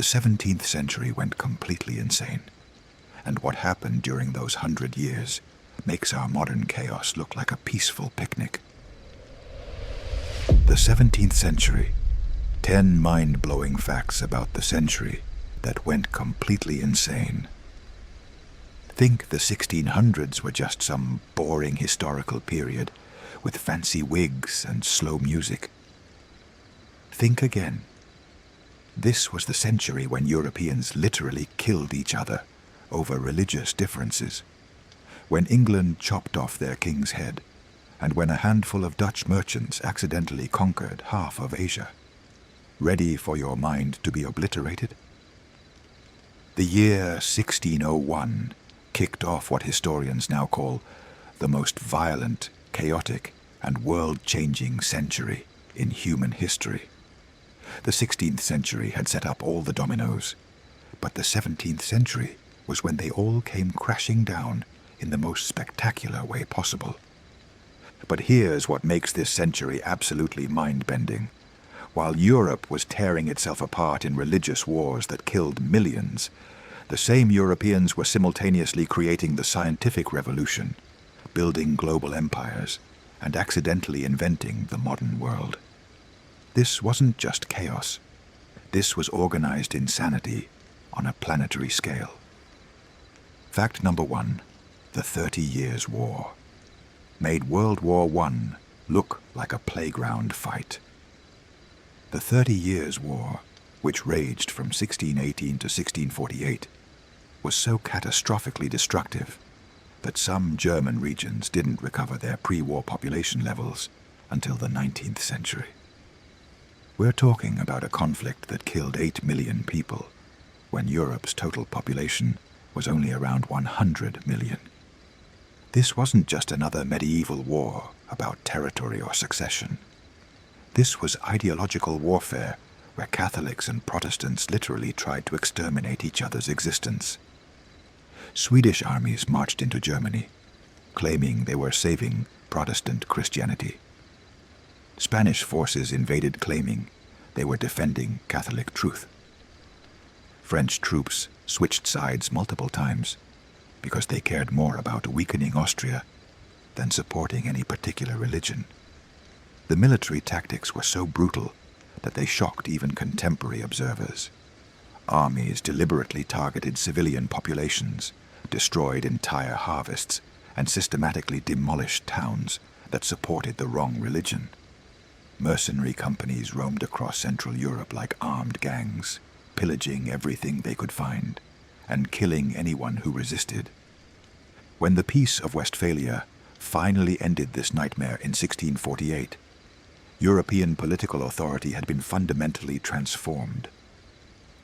17th century went completely insane, and what happened during those 100 years makes our modern chaos look like a peaceful picnic. The 17th century. 10 mind-blowing facts about the century that went completely insane. Think the 1600s were just some boring historical period with fancy wigs and slow music. Think again. This was the century when Europeans literally killed each other over religious differences, when England chopped off their king's head, and when a handful of Dutch merchants accidentally conquered half of Asia. Ready for your mind to be obliterated? The year 1601 kicked off what historians now call the most violent, chaotic, and world-changing century in human history. The 16th century had set up all the dominoes, but the 17th century was when they all came crashing down in the most spectacular way possible. But here's what makes this century absolutely mind-bending. While Europe was tearing itself apart in religious wars that killed millions, the same Europeans were simultaneously creating the scientific revolution, building global empires, and accidentally inventing the modern world. This wasn't just chaos. This was organized insanity on a planetary scale. Fact number 1, the 30 Years' War, made World War I look like a playground fight. The 30 Years' War, which raged from 1618 to 1648, was so catastrophically destructive that some German regions didn't recover their pre-war population levels until the 19th century. We're talking about a conflict that killed 8 million people, when Europe's total population was only around 100 million. This wasn't just another medieval war about territory or succession. This was ideological warfare where Catholics and Protestants literally tried to exterminate each other's existence. Swedish armies marched into Germany, claiming they were saving Protestant Christianity. Spanish forces invaded, claiming they were defending Catholic truth. French troops switched sides multiple times because they cared more about weakening Austria than supporting any particular religion. The military tactics were so brutal that they shocked even contemporary observers. Armies deliberately targeted civilian populations, destroyed entire harvests, and systematically demolished towns that supported the wrong religion. Mercenary companies roamed across Central Europe like armed gangs, pillaging everything they could find, and killing anyone who resisted. When the Peace of Westphalia finally ended this nightmare in 1648, European political authority had been fundamentally transformed.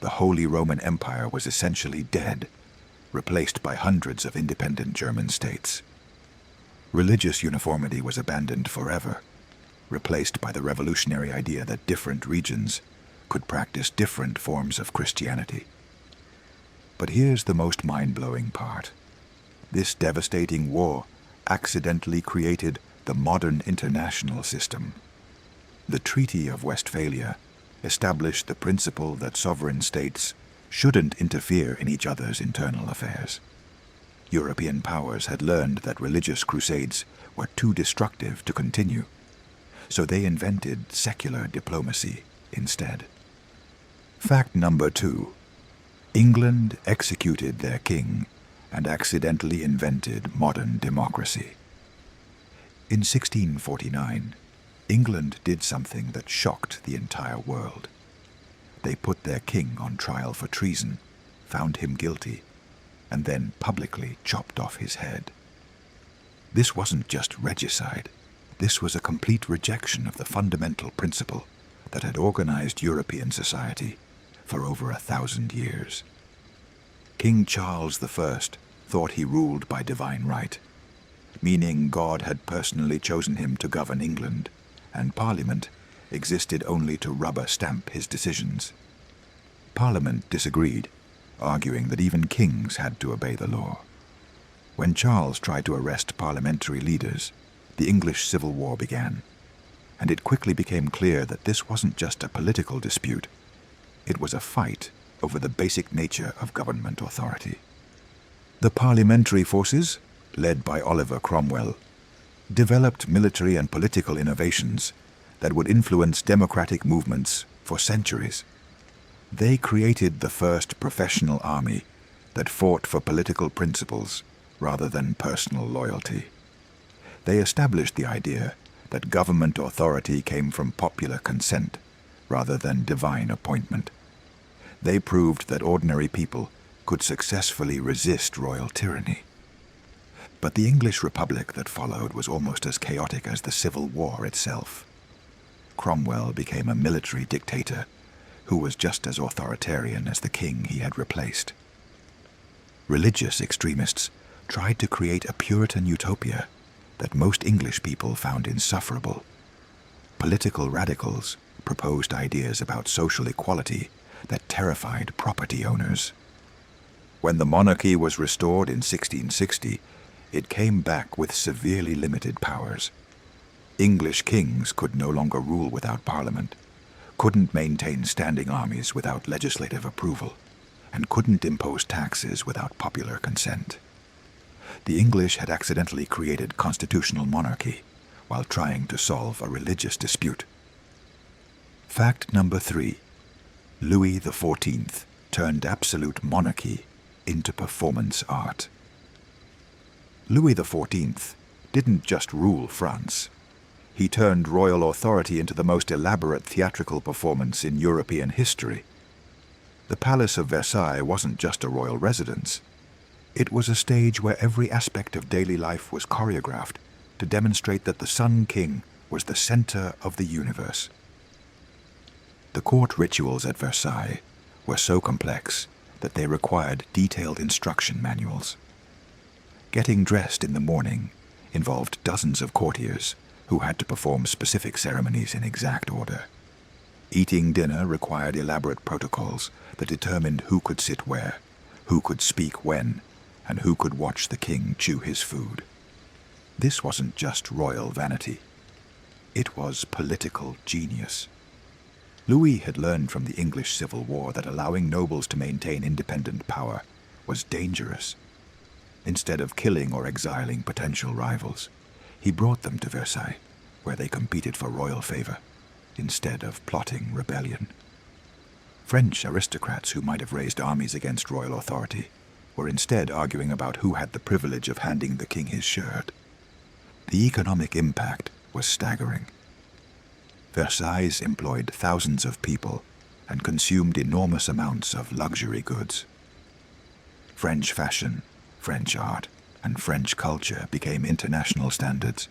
The Holy Roman Empire was essentially dead, replaced by hundreds of independent German states. Religious uniformity was abandoned forever, replaced by the revolutionary idea that different regions could practice different forms of Christianity. But here's the most mind-blowing part. This devastating war accidentally created the modern international system. The Treaty of Westphalia established the principle that sovereign states shouldn't interfere in each other's internal affairs. European powers had learned that religious crusades were too destructive to continue, so they invented secular diplomacy instead. Fact number 2. England executed their king and accidentally invented modern democracy. In 1649, England did something that shocked the entire world. They put their king on trial for treason, found him guilty, and then publicly chopped off his head. This wasn't just regicide. This was a complete rejection of the fundamental principle that had organized European society for over 1,000 years. King Charles I thought he ruled by divine right, meaning God had personally chosen him to govern England, and Parliament existed only to rubber-stamp his decisions. Parliament disagreed, arguing that even kings had to obey the law. When Charles tried to arrest parliamentary leaders, the English Civil War began, and it quickly became clear that this wasn't just a political dispute. It was a fight over the basic nature of government authority. The parliamentary forces, led by Oliver Cromwell, developed military and political innovations that would influence democratic movements for centuries. They created the first professional army that fought for political principles rather than personal loyalty. They established the idea that government authority came from popular consent rather than divine appointment. They proved that ordinary people could successfully resist royal tyranny. But the English Republic that followed was almost as chaotic as the Civil War itself. Cromwell became a military dictator who was just as authoritarian as the king he had replaced. Religious extremists tried to create a Puritan utopia that most English people found insufferable. Political radicals proposed ideas about social equality that terrified property owners. When the monarchy was restored in 1660, it came back with severely limited powers. English kings could no longer rule without parliament, couldn't maintain standing armies without legislative approval, and couldn't impose taxes without popular consent. The English had accidentally created constitutional monarchy while trying to solve a religious dispute. Fact number 3. Louis XIV turned absolute monarchy into performance art. Louis XIV didn't just rule France. He turned royal authority into the most elaborate theatrical performance in European history. The Palace of Versailles wasn't just a royal residence. It was a stage where every aspect of daily life was choreographed to demonstrate that the Sun King was the center of the universe. The court rituals at Versailles were so complex that they required detailed instruction manuals. Getting dressed in the morning involved dozens of courtiers who had to perform specific ceremonies in exact order. Eating dinner required elaborate protocols that determined who could sit where, who could speak when, and who could watch the king chew his food. This wasn't just royal vanity. It was political genius. Louis had learned from the English Civil War that allowing nobles to maintain independent power was dangerous. Instead of killing or exiling potential rivals, he brought them to Versailles, where they competed for royal favor, instead of plotting rebellion. French aristocrats who might have raised armies against royal authority were instead arguing about who had the privilege of handing the king his shirt. The economic impact was staggering. Versailles employed thousands of people and consumed enormous amounts of luxury goods. French fashion, French art, and French culture became international standards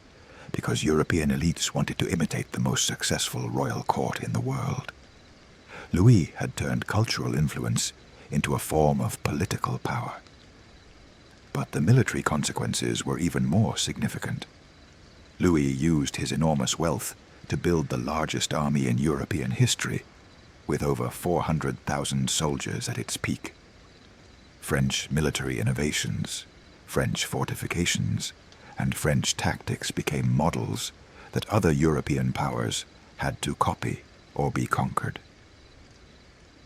because European elites wanted to imitate the most successful royal court in the world. Louis had turned cultural influence into a form of political power. But the military consequences were even more significant. Louis used his enormous wealth to build the largest army in European history, with over 400,000 soldiers at its peak. French military innovations, French fortifications, and French tactics became models that other European powers had to copy or be conquered.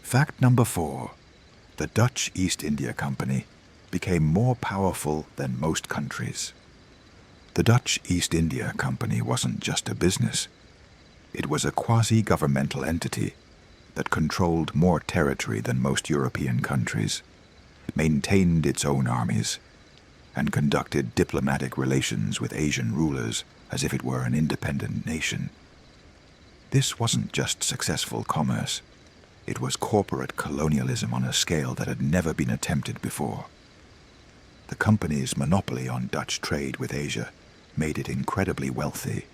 Fact number 4. The Dutch East India Company became more powerful than most countries. The Dutch East India Company wasn't just a business. It was a quasi-governmental entity that controlled more territory than most European countries, maintained its own armies, and conducted diplomatic relations with Asian rulers as if it were an independent nation. This wasn't just successful commerce. It was corporate colonialism on a scale that had never been attempted before. The company's monopoly on Dutch trade with Asia made it incredibly wealthy,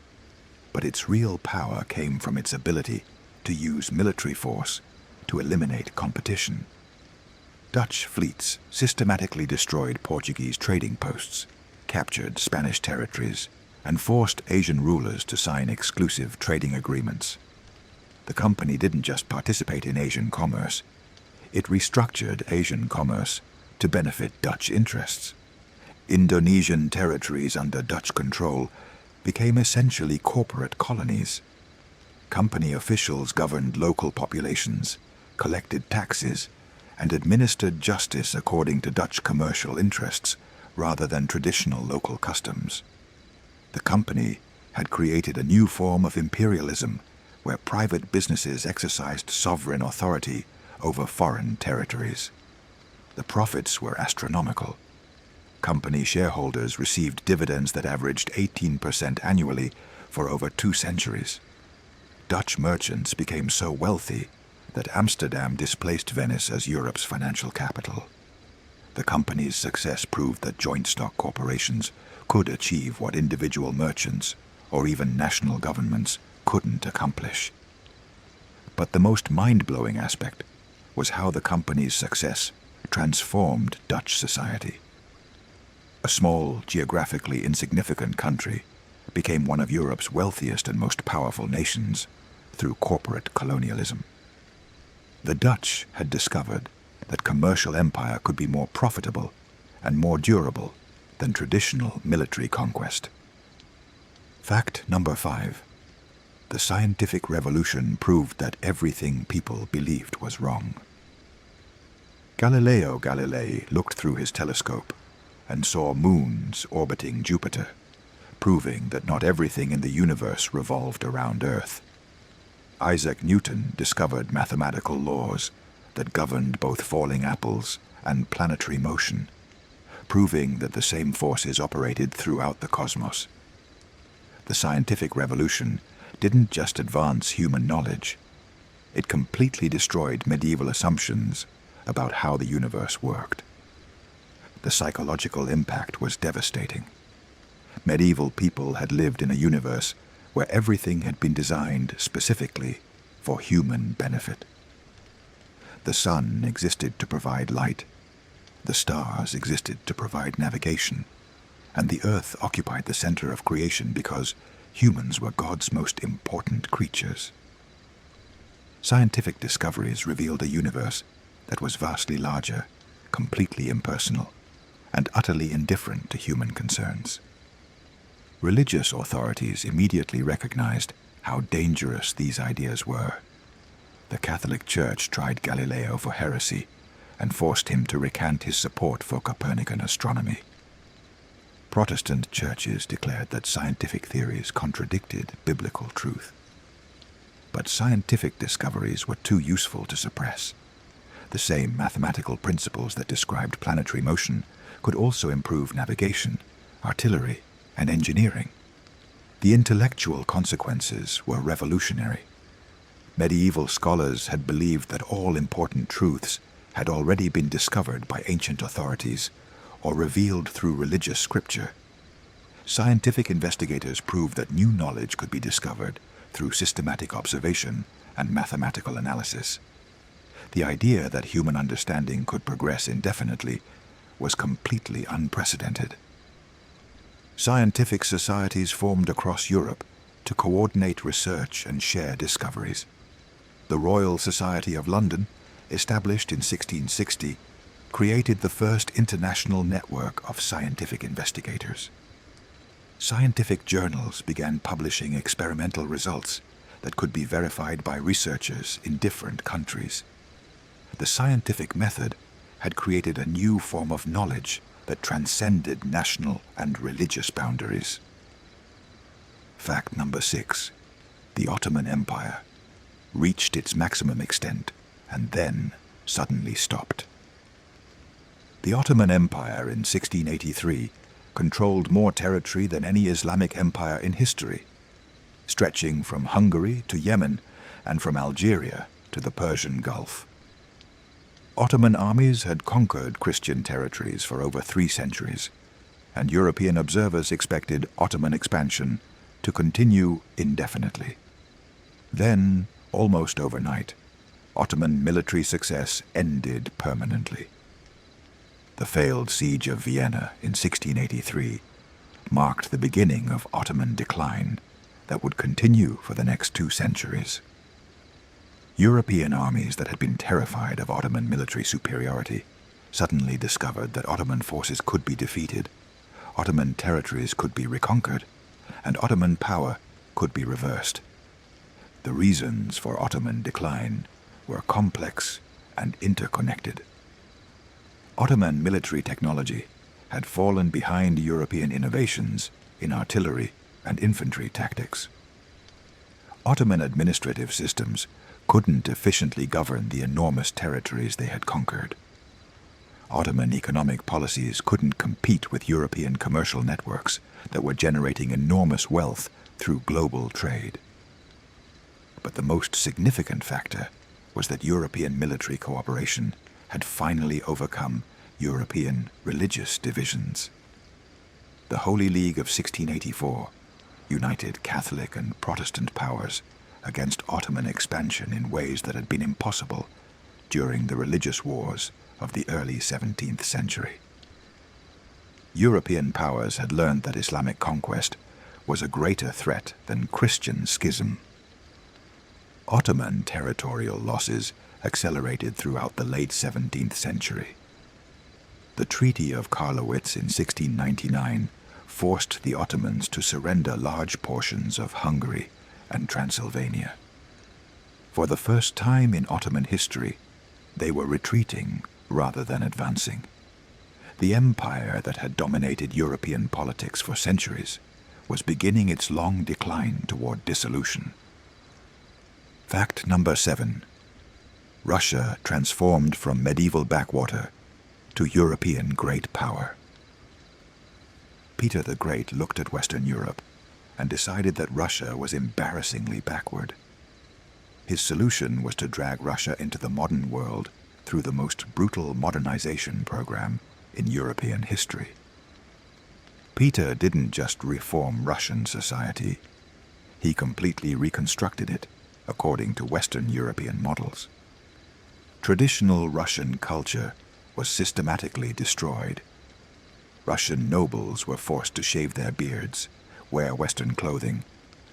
but its real power came from its ability to use military force to eliminate competition. Dutch fleets systematically destroyed Portuguese trading posts, captured Spanish territories, and forced Asian rulers to sign exclusive trading agreements. The company didn't just participate in Asian commerce, it restructured Asian commerce to benefit Dutch interests. Indonesian territories under Dutch control became essentially corporate colonies. Company officials governed local populations, collected taxes, and administered justice according to Dutch commercial interests rather than traditional local customs. The company had created a new form of imperialism where private businesses exercised sovereign authority over foreign territories. The profits were astronomical. Company shareholders received dividends that averaged 18% annually for over 2 centuries. Dutch merchants became so wealthy that Amsterdam displaced Venice as Europe's financial capital. The company's success proved that joint stock corporations could achieve what individual merchants or even national governments couldn't accomplish. But the most mind-blowing aspect was how the company's success transformed Dutch society. A small, geographically insignificant country became one of Europe's wealthiest and most powerful nations through corporate colonialism. The Dutch had discovered that commercial empire could be more profitable and more durable than traditional military conquest. Fact number 5. The scientific revolution proved that everything people believed was wrong. Galileo Galilei looked through his telescope and saw moons orbiting Jupiter, proving that not everything in the universe revolved around Earth. Isaac Newton discovered mathematical laws that governed both falling apples and planetary motion, proving that the same forces operated throughout the cosmos. The scientific revolution didn't just advance human knowledge, it completely destroyed medieval assumptions about how the universe worked. The psychological impact was devastating. Medieval people had lived in a universe where everything had been designed specifically for human benefit. The sun existed to provide light, the stars existed to provide navigation, and the earth occupied the center of creation because humans were God's most important creatures. Scientific discoveries revealed a universe that was vastly larger, completely impersonal, and utterly indifferent to human concerns. Religious authorities immediately recognized how dangerous these ideas were. The Catholic Church tried Galileo for heresy and forced him to recant his support for Copernican astronomy. Protestant churches declared that scientific theories contradicted biblical truth. But scientific discoveries were too useful to suppress. The same mathematical principles that described planetary motion could also improve navigation, artillery, and engineering. The intellectual consequences were revolutionary. Medieval scholars had believed that all important truths had already been discovered by ancient authorities or revealed through religious scripture. Scientific investigators proved that new knowledge could be discovered through systematic observation and mathematical analysis. The idea that human understanding could progress indefinitely was completely unprecedented. Scientific societies formed across Europe to coordinate research and share discoveries. The Royal Society of London, established in 1660, created the first international network of scientific investigators. Scientific journals began publishing experimental results that could be verified by researchers in different countries. The scientific method had created a new form of knowledge that transcended national and religious boundaries. Fact number 6. The Ottoman Empire reached its maximum extent and then suddenly stopped. The Ottoman Empire in 1683 controlled more territory than any Islamic empire in history, stretching from Hungary to Yemen and from Algeria to the Persian Gulf. Ottoman armies had conquered Christian territories for over 3 centuries, and European observers expected Ottoman expansion to continue indefinitely. Then, almost overnight, Ottoman military success ended permanently. The failed siege of Vienna in 1683 marked the beginning of Ottoman decline that would continue for the next 2 centuries. European armies that had been terrified of Ottoman military superiority suddenly discovered that Ottoman forces could be defeated, Ottoman territories could be reconquered, and Ottoman power could be reversed. The reasons for Ottoman decline were complex and interconnected. Ottoman military technology had fallen behind European innovations in artillery and infantry tactics. Ottoman administrative systems couldn't efficiently govern the enormous territories they had conquered. Ottoman economic policies couldn't compete with European commercial networks that were generating enormous wealth through global trade. But the most significant factor was that European military cooperation had finally overcome European religious divisions. The Holy League of 1684 united Catholic and Protestant powers against Ottoman expansion in ways that had been impossible during the religious wars of the early 17th century. European powers had learned that Islamic conquest was a greater threat than Christian schism. Ottoman territorial losses accelerated throughout the late 17th century. The Treaty of Karlowitz in 1699 forced the Ottomans to surrender large portions of Hungary and Transylvania. For the first time in Ottoman history, they were retreating rather than advancing. The empire that had dominated European politics for centuries was beginning its long decline toward dissolution. Fact number 7. Russia transformed from medieval backwater to European great power. Peter the Great looked at Western Europe and decided that Russia was embarrassingly backward. His solution was to drag Russia into the modern world through the most brutal modernization program in European history. Peter didn't just reform Russian society, he completely reconstructed it according to Western European models. Traditional Russian culture was systematically destroyed. Russian nobles were forced to shave their beards, wear Western clothing,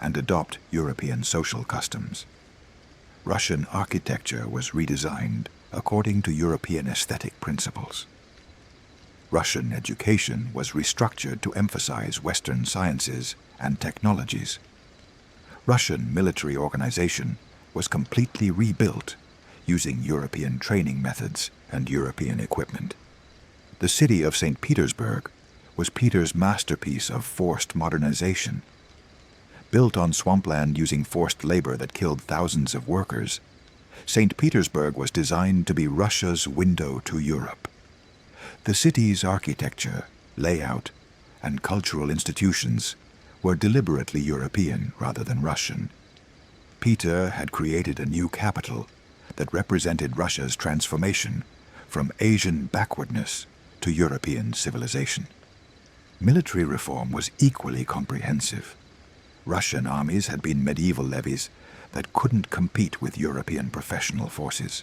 and adopt European social customs. Russian architecture was redesigned according to European aesthetic principles. Russian education was restructured to emphasize Western sciences and technologies. Russian military organization was completely rebuilt using European training methods and European equipment. The city of St. Petersburg was Peter's masterpiece of forced modernization. Built on swampland using forced labor that killed thousands of workers, St. Petersburg was designed to be Russia's window to Europe. The city's architecture, layout, and cultural institutions were deliberately European rather than Russian. Peter had created a new capital that represented Russia's transformation from Asian backwardness to European civilization. Military reform was equally comprehensive. Russian armies had been medieval levies that couldn't compete with European professional forces.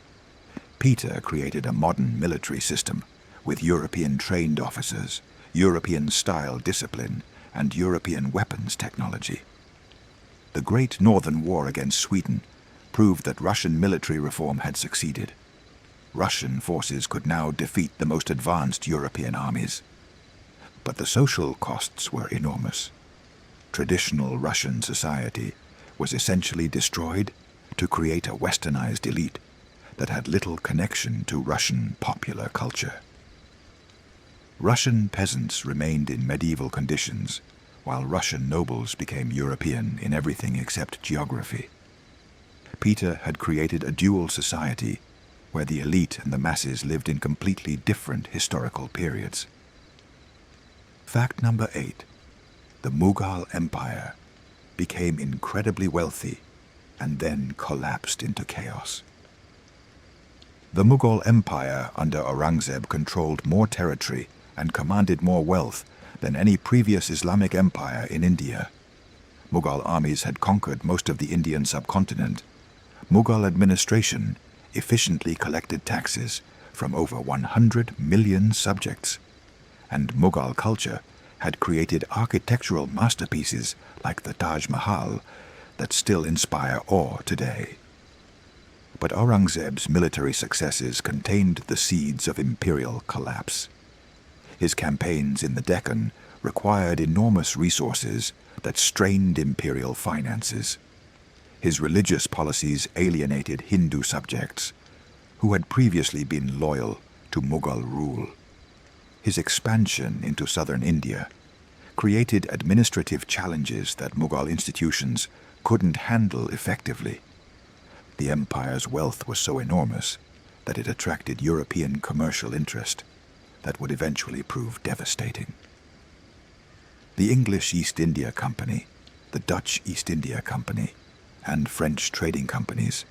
Peter created a modern military system with European-trained officers, European-style discipline, and European weapons technology. The Great Northern War against Sweden proved that Russian military reform had succeeded. Russian forces could now defeat the most advanced European armies. But the social costs were enormous. Traditional Russian society was essentially destroyed to create a westernized elite that had little connection to Russian popular culture. Russian peasants remained in medieval conditions, while Russian nobles became European in everything except geography. Peter had created a dual society where the elite and the masses lived in completely different historical periods. Fact number 8. The Mughal Empire became incredibly wealthy and then collapsed into chaos. The Mughal Empire under Aurangzeb controlled more territory and commanded more wealth than any previous Islamic empire in India. Mughal armies had conquered most of the Indian subcontinent. Mughal administration efficiently collected taxes from over 100 million subjects, and Mughal culture had created architectural masterpieces like the Taj Mahal that still inspire awe today. But Aurangzeb's military successes contained the seeds of imperial collapse. His campaigns in the Deccan required enormous resources that strained imperial finances. His religious policies alienated Hindu subjects, who had previously been loyal to Mughal rule. His expansion into southern India created administrative challenges that Mughal institutions couldn't handle effectively. The empire's wealth was so enormous that it attracted European commercial interest that would eventually prove devastating. The English East India Company, the Dutch East India Company, and French trading companies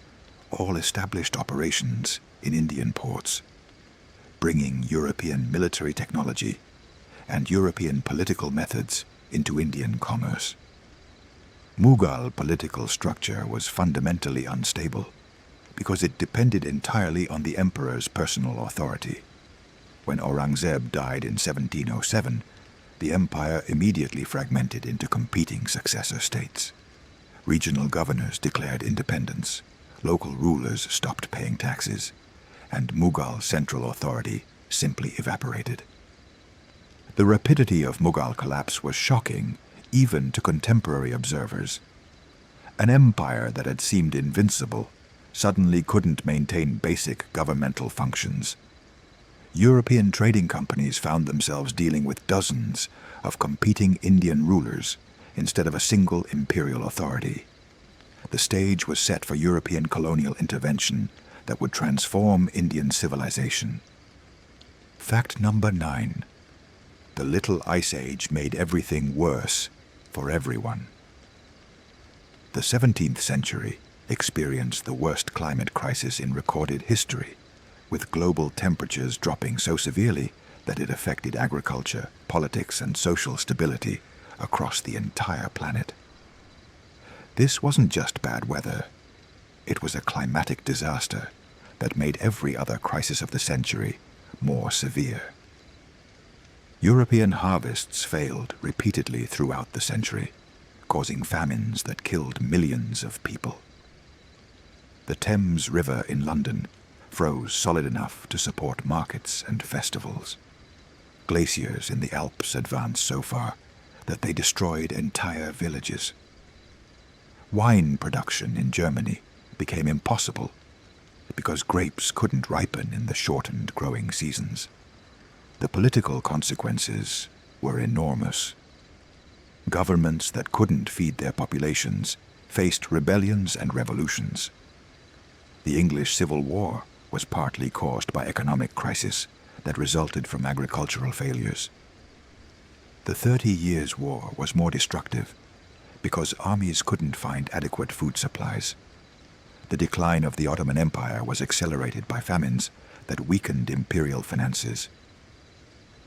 all established operations in Indian ports, bringing European military technology and European political methods into Indian commerce. Mughal political structure was fundamentally unstable because it depended entirely on the emperor's personal authority. When Aurangzeb died in 1707, the empire immediately fragmented into competing successor states. Regional governors declared independence, local rulers stopped paying taxes, and Mughal central authority simply evaporated. The rapidity of Mughal collapse was shocking even to contemporary observers. An empire that had seemed invincible suddenly couldn't maintain basic governmental functions. European trading companies found themselves dealing with dozens of competing Indian rulers instead of a single imperial authority. The stage was set for European colonial intervention that would transform Indian civilization. Fact number 9. The Little Ice Age made everything worse for everyone. The 17th century experienced the worst climate crisis in recorded history, with global temperatures dropping so severely that it affected agriculture, politics, and social stability across the entire planet. This wasn't just bad weather. It was a climatic disaster that made every other crisis of the century more severe. European harvests failed repeatedly throughout the century, causing famines that killed millions of people. The Thames River in London froze solid enough to support markets and festivals. Glaciers in the Alps advanced so far that they destroyed entire villages. Wine production in Germany became impossible because grapes couldn't ripen in the shortened growing seasons. The political consequences were enormous. Governments that couldn't feed their populations faced rebellions and revolutions. The English Civil War was partly caused by economic crisis that resulted from agricultural failures. The 30 Years' War was more destructive because armies couldn't find adequate food supplies. The decline of the Ottoman Empire was accelerated by famines that weakened imperial finances.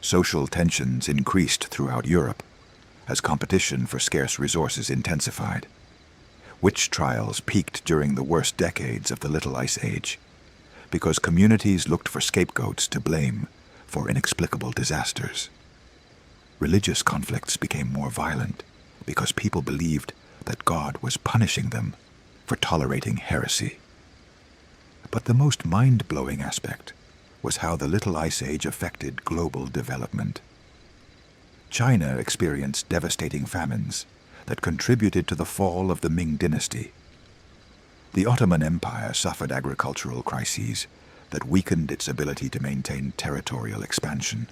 Social tensions increased throughout Europe as competition for scarce resources intensified. Witch trials peaked during the worst decades of the Little Ice Age because communities looked for scapegoats to blame for inexplicable disasters. Religious conflicts became more violent because people believed that God was punishing them for tolerating heresy. But the most mind-blowing aspect was how the Little Ice Age affected global development. China experienced devastating famines that contributed to the fall of the Ming dynasty. The Ottoman Empire suffered agricultural crises that weakened its ability to maintain territorial expansion.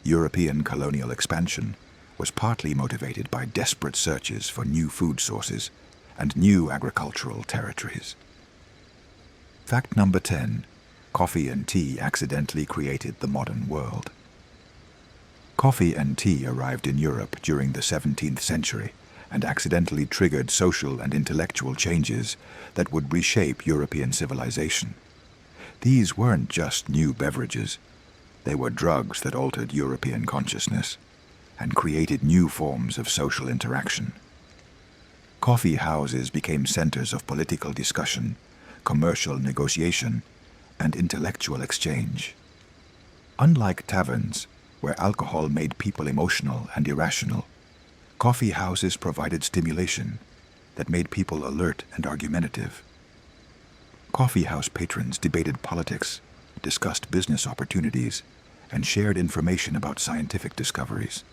European colonial expansion was partly motivated by desperate searches for new food sources and new agricultural territories. Fact number 10. Coffee and tea accidentally created the modern world. Coffee and tea arrived in Europe during the 17th century and accidentally triggered social and intellectual changes that would reshape European civilization. These weren't just new beverages. They were drugs that altered European consciousness and created new forms of social interaction. Coffee houses became centers of political discussion, commercial negotiation, and intellectual exchange. Unlike taverns, where alcohol made people emotional and irrational, coffee houses provided stimulation that made people alert and argumentative. Coffee house patrons debated politics, discussed business opportunities, and shared information about scientific discoveries.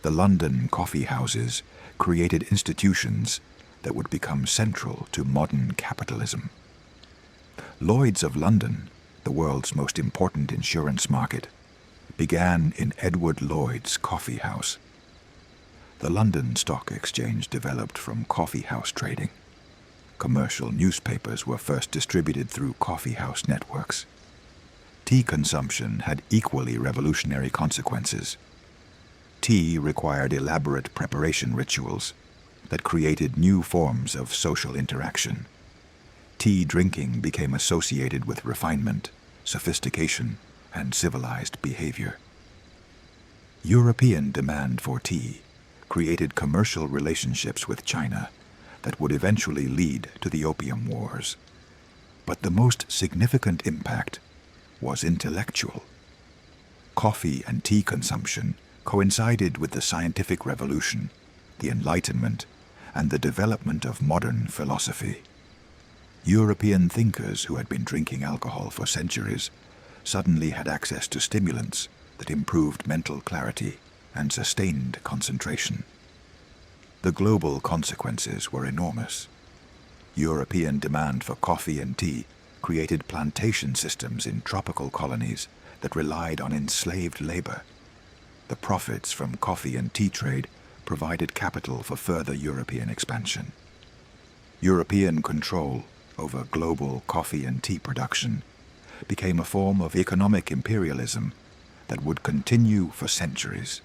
The London coffee houses created institutions that would become central to modern capitalism. Lloyd's of London, the world's most important insurance market, began in Edward Lloyd's coffee house. The London Stock Exchange developed from coffee house trading. Commercial newspapers were first distributed through coffee house networks. Tea consumption had equally revolutionary consequences. Tea required elaborate preparation rituals that created new forms of social interaction. Tea drinking became associated with refinement, sophistication, and civilized behavior. European demand for tea created commercial relationships with China that would eventually lead to the Opium Wars. But the most significant impact was intellectual. Coffee and tea consumption coincided with the scientific revolution, the Enlightenment, and the development of modern philosophy. European thinkers who had been drinking alcohol for centuries suddenly had access to stimulants that improved mental clarity and sustained concentration. The global consequences were enormous. European demand for coffee and tea created plantation systems in tropical colonies that relied on enslaved labor. The profits from coffee and tea trade provided capital for further European expansion. European control over global coffee and tea production became a form of economic imperialism that would continue for centuries.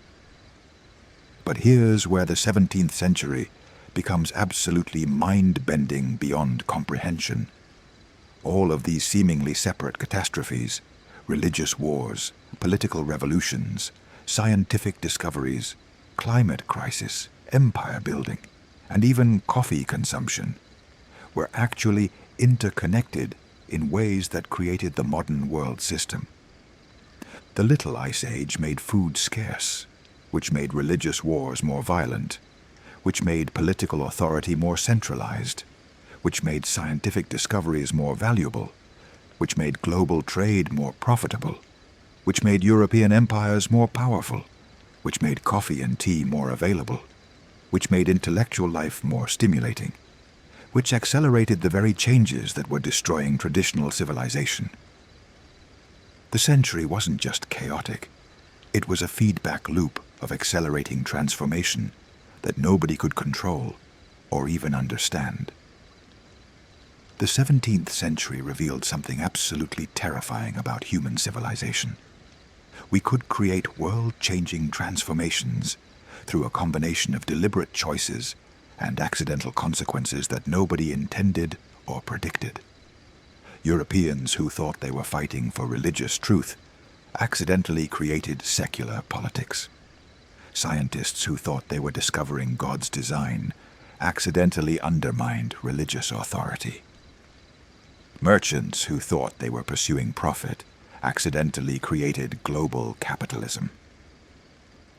But here's where the 17th century becomes absolutely mind-bending beyond comprehension. All of these seemingly separate catastrophes, religious wars, political revolutions, scientific discoveries, climate crisis, empire building, and even coffee consumption, were actually interconnected in ways that created the modern world system. The Little Ice Age made food scarce, which made religious wars more violent, which made political authority more centralized, which made scientific discoveries more valuable, which made global trade more profitable, which made European empires more powerful, which made coffee and tea more available, which made intellectual life more stimulating, which accelerated the very changes that were destroying traditional civilization. The century wasn't just chaotic. It was a feedback loop of accelerating transformation that nobody could control or even understand. The 17th century revealed something absolutely terrifying about human civilization. We could create world-changing transformations through a combination of deliberate choices and accidental consequences that nobody intended or predicted. Europeans who thought they were fighting for religious truth accidentally created secular politics. Scientists who thought they were discovering God's design accidentally undermined religious authority. Merchants who thought they were pursuing profit accidentally created global capitalism.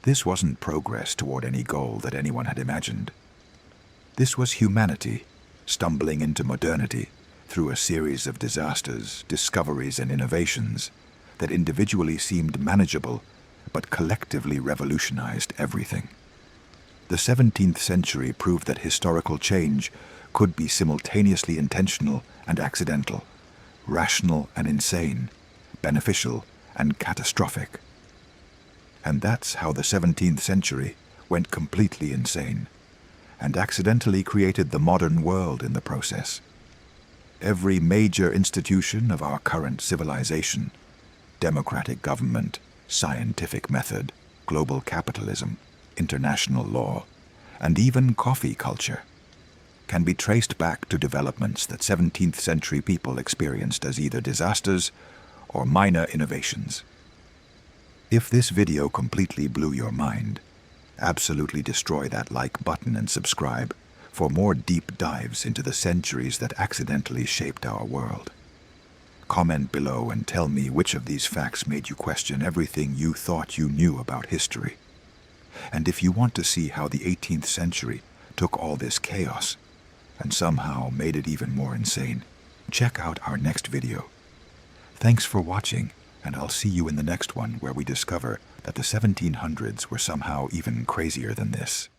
This wasn't progress toward any goal that anyone had imagined. This was humanity stumbling into modernity through a series of disasters, discoveries, and innovations that individually seemed manageable but collectively revolutionized everything. The 17th century proved that historical change could be simultaneously intentional and accidental, rational and insane, beneficial and catastrophic. And that's how the 17th century went completely insane and accidentally created the modern world in the process. Every major institution of our current civilization, democratic government, scientific method, global capitalism, international law, and even coffee culture, can be traced back to developments that 17th century people experienced as either disasters or minor innovations. If this video completely blew your mind, absolutely destroy that like button and subscribe for more deep dives into the centuries that accidentally shaped our world. Comment below and tell me which of these facts made you question everything you thought you knew about history. And if you want to see how the 18th century took all this chaos and somehow made it even more insane, check out our next video. Thanks for watching, and I'll see you in the next one where we discover that the 1700s were somehow even crazier than this.